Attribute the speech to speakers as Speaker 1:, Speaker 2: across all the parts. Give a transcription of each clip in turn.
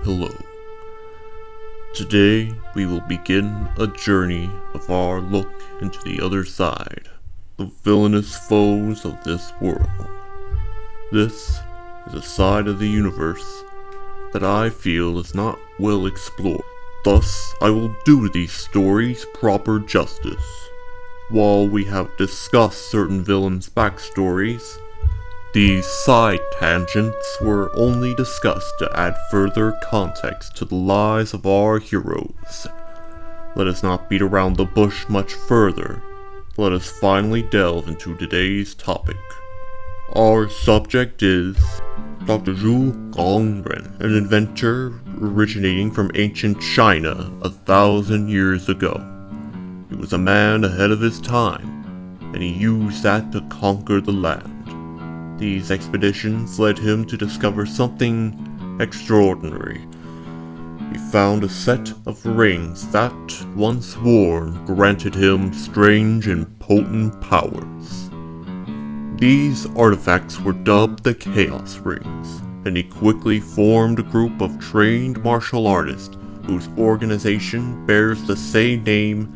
Speaker 1: Hello. Today we will begin a journey of our look into the other side, the villainous foes of this world. This is a side of the universe that I feel is not well explored. Thus, I will do these stories proper justice. While we have discussed certain villains' backstories, these side tangents were only discussed to add further context to the lives of our heroes. Let us not beat around the bush much further. Let us finally delve into today's topic. Our subject is Dr. Goo Goo G'joob, an inventor originating from ancient China 1,000 years ago. He was a man ahead of his time, and he used that to conquer the land. These expeditions led him to discover something extraordinary. He found a set of rings that, once worn, granted him strange and potent powers. These artifacts were dubbed the Chaos Rings, and he quickly formed a group of trained martial artists whose organization bears the same name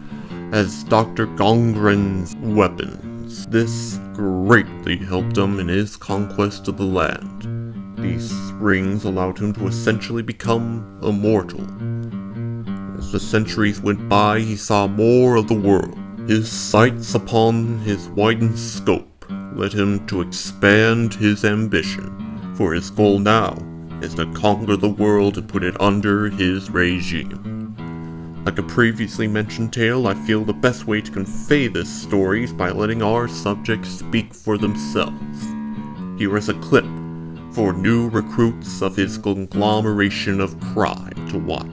Speaker 1: as Dr. Gongren's weapons. This greatly helped him in his conquest of the land. These rings allowed him to essentially become immortal. As the centuries went by, he saw more of the world. His sights upon his widened scope led him to expand his ambition, for his goal now is to conquer the world and put it under his regime. Like a previously mentioned tale, I feel the best way to convey this story is by letting our subjects speak for themselves. Here is a clip for new recruits of his conglomeration of crime to watch.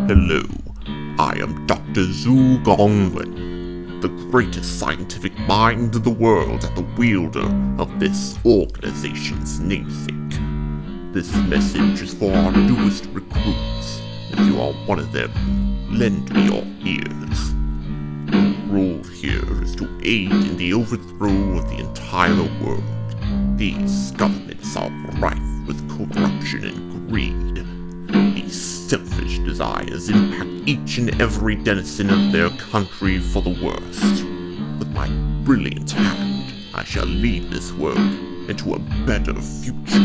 Speaker 1: Hello, I am Dr. Goo Goo G'joob, the greatest scientific mind in the world and the wielder of this organization's namesake. This message is for our newest recruits. If you are one of them, lend me your ears. Your role here is to aid in the overthrow of the entire world. These governments are rife with corruption and greed. These selfish desires impact each and every denizen of their country for the worst. With my brilliant hand, I shall lead this world into a better future.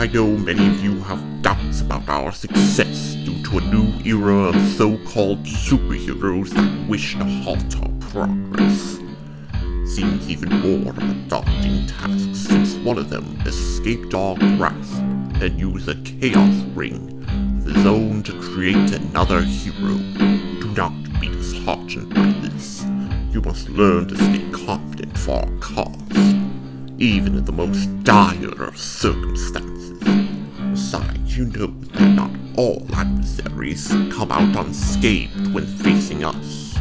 Speaker 1: I know many of you have doubts about our success due to a new era of so-called superheroes that wish to halt our progress. Seems even more of a daunting task since one of them escaped our grasp and used a chaos ring of his own to create another hero. Do not be disheartened by this. You must learn to stay confident for our cause, even in the most dire of circumstances. Besides, you know that not all adversaries come out unscathed when facing us.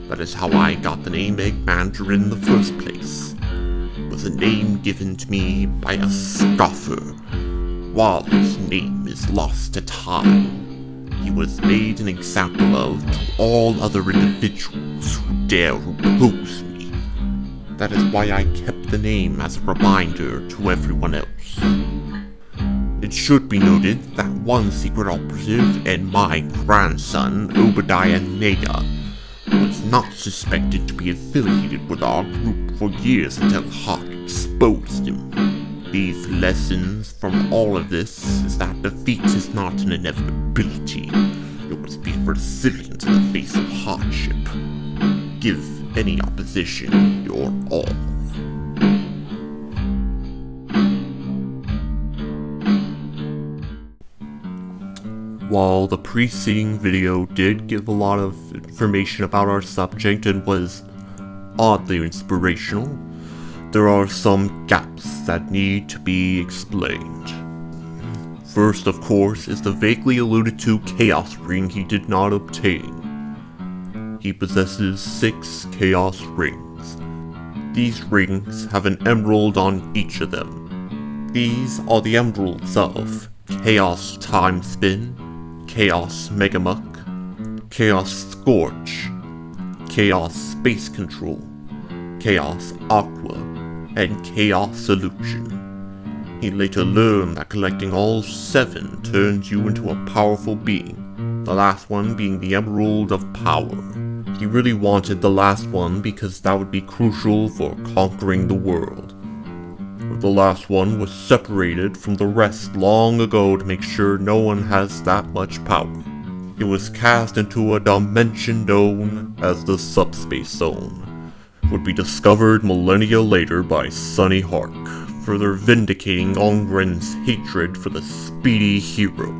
Speaker 1: That is how I got the name Eggmandarin in the first place. It was a name given to me by a scoffer. While his name is lost to time, he was made an example of to all other individuals who dare oppose me. That is why I kept the name as a reminder to everyone else. It should be noted that one secret operative and my grandson, Obadiah Nega, was not suspected to be affiliated with our group for years until Hawk exposed him. These lessons from all of this is that defeat is not an inevitability. You must be resilient in the face of hardship. Give any opposition your all. While the preceding video did give a lot of information about our subject and was oddly inspirational, there are some gaps that need to be explained. First, of course, is the vaguely alluded to Chaos Ring he did not obtain. He possesses 6 Chaos Rings. These rings have an emerald on each of them. These are the emeralds of Chaos Time Spin, Chaos Megamuck, Chaos Scorch, Chaos Space Control, Chaos Aqua, and Chaos Solution. He later learned that collecting all 7 turns you into a powerful being, the last one being the Emerald of Power. He really wanted the last one because that would be crucial for conquering the world. The last one was separated from the rest long ago to make sure no one has that much power. It was cast into a dimension known as the Subspace Zone. It would be discovered millennia later by Sunny Hark, further vindicating Ongren's hatred for the speedy hero.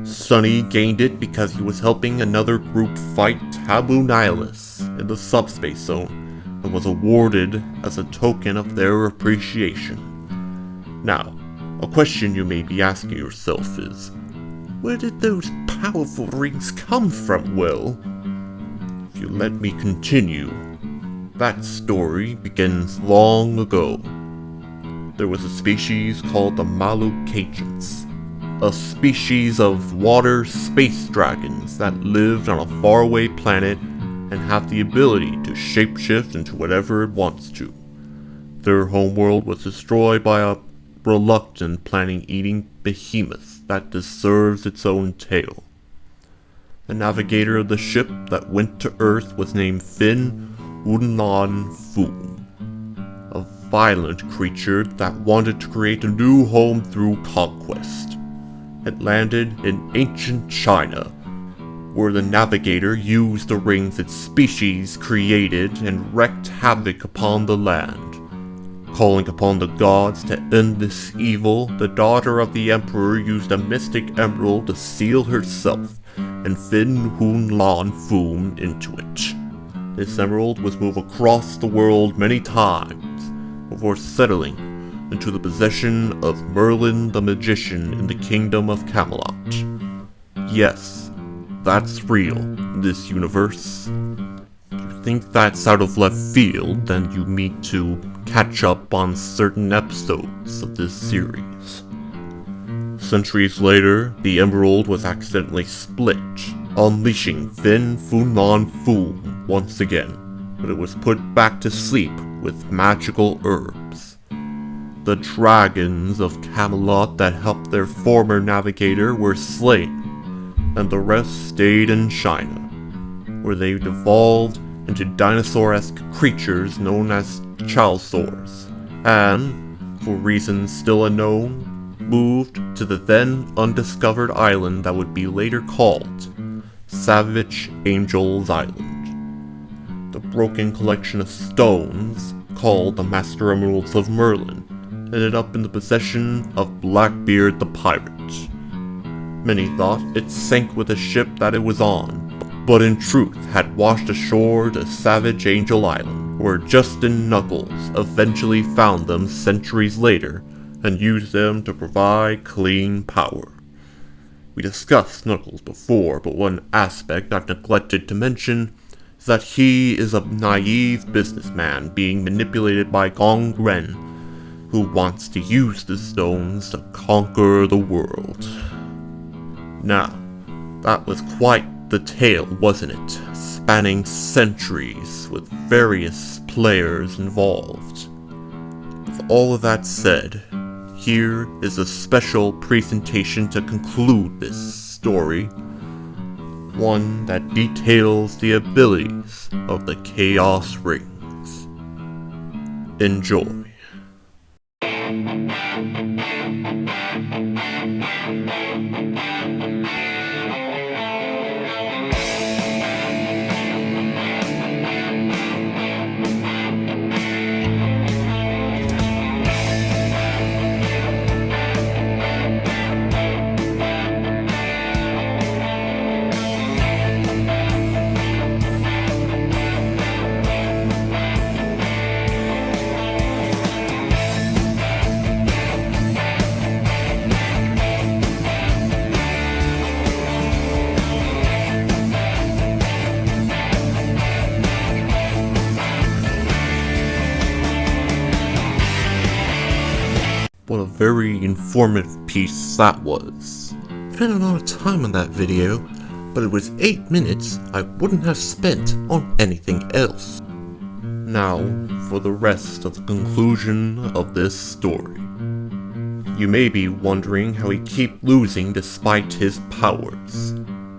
Speaker 1: Sunny gained it because he was helping another group fight Taboo Nihilus in the Subspace Zone, and was awarded as a token of their appreciation. Now, a question you may be asking yourself is, where did those powerful rings come from, Will? If you let me continue, that story begins long ago. There was a species called the Malukagents, a species of water space dragons that lived on a faraway planet and have the ability to shapeshift into whatever it wants to. Their homeworld was destroyed by a reluctant planet-eating behemoth that deserves its own tale. The navigator of the ship that went to Earth was named Fin Wunlan Foom, a violent creature that wanted to create a new home through conquest. It landed in ancient China, where the navigator used the rings its species created and wreaked havoc upon the land. Calling upon the gods to end this evil, the daughter of the emperor used a mystic emerald to seal herself and Fin Wunlan Foom into it. This emerald was moved across the world many times before settling into the possession of Merlin the Magician in the Kingdom of Camelot. Yes, that's real in this universe. If you think that's out of left field, then you need to catch up on certain episodes of this series. Centuries later, the emerald was accidentally split, unleashing Fin Wunlan Foom once again, but it was put back to sleep with magical herbs. The dragons of Camelot that helped their former navigator were slain, and the rest stayed in China, where they evolved into dinosaur-esque creatures known as Chalsaurs, and, for reasons still unknown, moved to the then undiscovered island that would be later called Savage Angel's Island. The broken collection of stones, called the Master Emeralds of Merlin, ended up in the possession of Blackbeard the Pirate. Many thought it sank with the ship that it was on, but in truth had washed ashore to Savage Angel Island, where Justin Knuckles eventually found them centuries later and used them to provide clean power. We discussed Knuckles before, but one aspect I've neglected to mention is that he is a naive businessman being manipulated by Gong Ren, who wants to use the stones to conquer the world. Now, that was quite the tale, wasn't it? Spanning centuries with various players involved. With all of that said, here is a special presentation to conclude this story, one that details the abilities of the Chaos Rings. Enjoy. What a very informative piece that was. Spent a lot of time on that video, but it was 8 minutes I wouldn't have spent on anything else. Now, for the rest of the conclusion of this story. You may be wondering how he keeps losing despite his powers.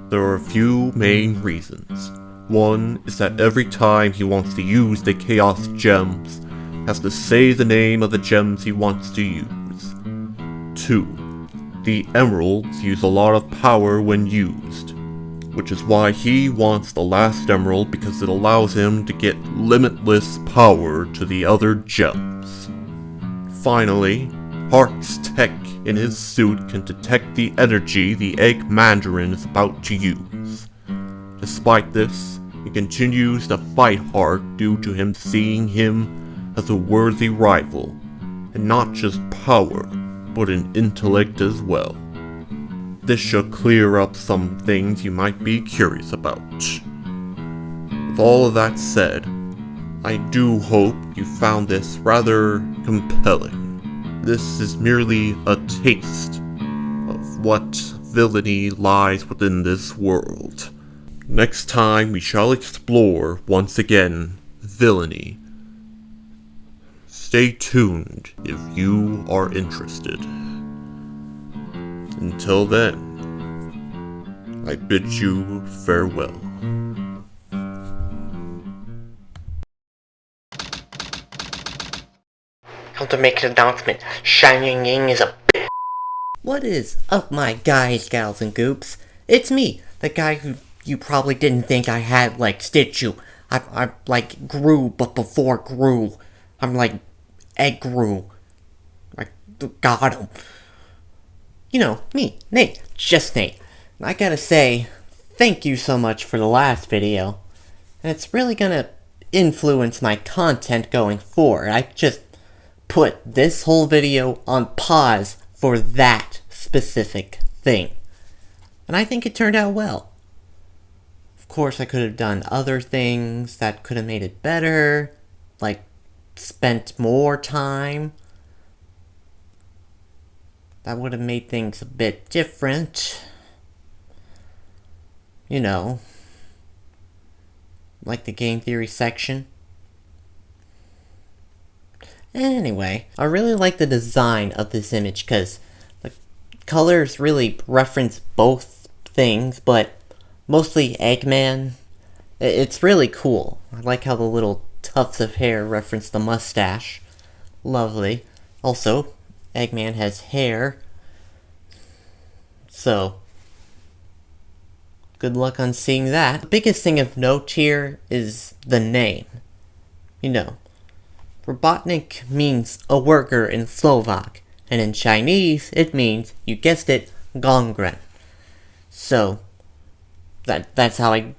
Speaker 1: There are a few main reasons. One is that every time he wants to use the Chaos Gems, he has to say the name of the gems he wants to use. 2. The emeralds use a lot of power when used, which is why he wants the last emerald because it allows him to get limitless power to the other gems. Finally, Hark's tech in his suit can detect the energy the Eggmandarin is about to use. Despite this, he continues to fight Hark due to him seeing him as a worthy rival, and not just power, but in intellect as well. This should clear up some things you might be curious about. With all of that said, I do hope you found this rather compelling. This is merely a taste of what villainy lies within this world. Next time we shall explore, once again, villainy. Stay tuned if you are interested. Until then, I bid you farewell.
Speaker 2: Come to make an announcement. Shining Ying is a bitch.
Speaker 3: What is up, my guys, gals, and goops? It's me, the guy who you probably didn't think I had like Stitchu. I'm like Gru, but before Gru. I'm like Egg Gru. I got him. You know, me, Nate, just Nate. I gotta say, thank you so much for the last video. And it's really gonna influence my content going forward. I just put this whole video on pause for that specific thing. And I think it turned out well. Of course, I could have done other things that could have made it better, like spent more time. That would have made things a bit different. You know, like the game theory section. Anyway, I really like the design of this image because the colors really reference both things, but mostly Eggman. It's really cool. I like how the little tufts of hair reference the mustache. Lovely. Also, Eggman has hair. So, good luck on seeing that. The biggest thing of note here is the name. You know, Robotnik means a worker in Slovak, and in Chinese it means, you guessed it, Gongren. So, that's how I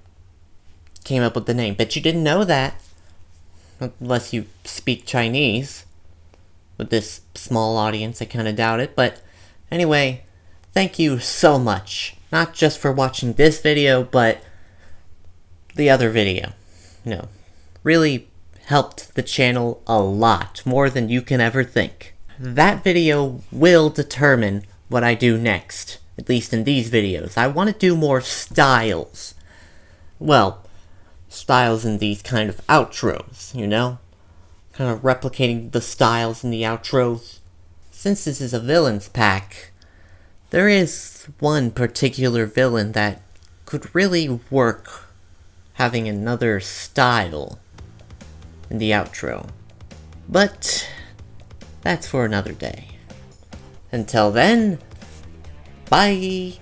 Speaker 3: came up with the name. Bet you didn't know that, unless you speak Chinese. With this small audience, I kinda doubt it, but anyway, thank you so much. Not just for watching this video, but the other video. You know, really helped the channel a lot, more than you can ever think. That video will determine what I do next, at least in these videos. I want to do more styles. Well, styles in these kind of outros, you know? Kind of replicating the styles in the outros. Since this is a villains pack, there is one particular villain that could really work having another style in the outro. But that's for another day. Until then, bye!